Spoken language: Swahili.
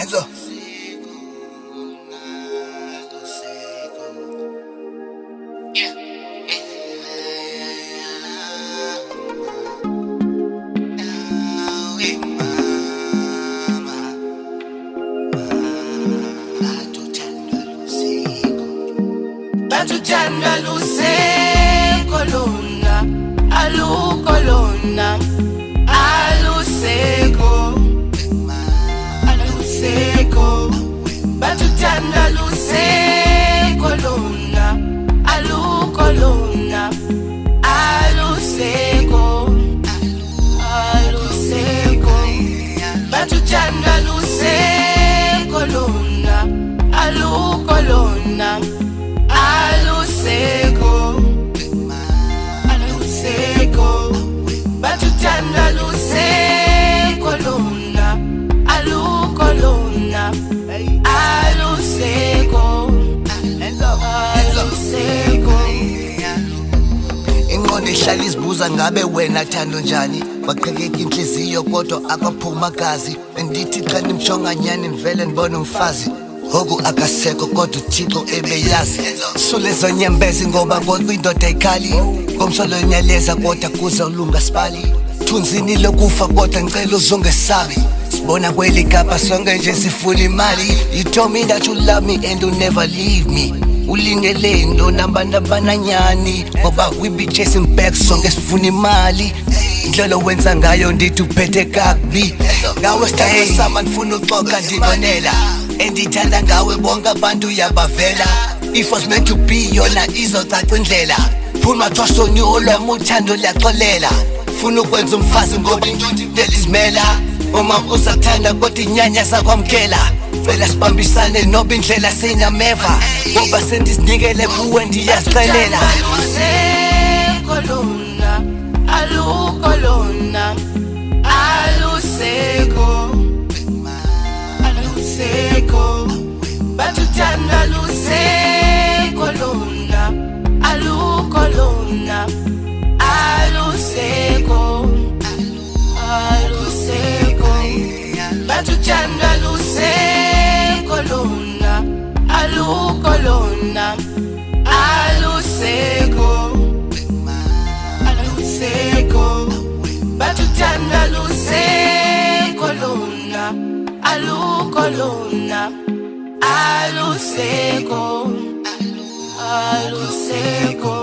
Enzo. Batuthandwa luseko lona, alukho lona, aluseko, aluseko. Batuthandwa luseko lona, alukho lona, aluseko, aluseko. Batuthandwa luseko lona, alukho lona, aluseko, aluseko. Batuthandwa luseko lona, alukho lona, aluseko, aluseko. Ingqondo ihlala izibuza ngabe wena thando njani, waqhekeka inhliziyo kodwa akwaphuma gazi. Bendithi xa nimshonganyani nivele nibona umfazi, hoku akasekho kodwa uThixo ebeyazi. Sulezo nyembezi ngoba kodwa indoda ayikhali, ngomsolo nyaleza kodwa kuze ulunga sibali. Thunzini lokufa kodwa ngicela uzungesabi, sibona kweli gabha sonke nje sifuna imali. You told me that you love me and you never leave me. Ulindele ndo nambananyani ngoba we be chasing back sonke sifuna imali. Indlela wenza ngayo ndithi uphethe kakubi, ngawe sithatha sama nifuna uxoxa ndibonela. Endithanda ngawe bonke abantu uyabavela. If was meant to be yona izocaca indlela. Phuma mathwaso olwami uthando liyaxolela. Funa ukwenza umfazi ngoba indoda impela izimela. Uma usathanda kodwa inyanya sakwamkela, cela sibambisane noba indlela sinameva, ngoba sendizinikele kuwe ndiyazixelela. Aluseko lona, alukho lona, aluseko, aluseko. Batuthandwa luseko lona, alukho lona, aluseko, aluseko. Batuthandwa luseko lona, alukho lona, aluseko, aluseko. Batuthandwa luseko lona, alukho lona, aluseko, aluseko.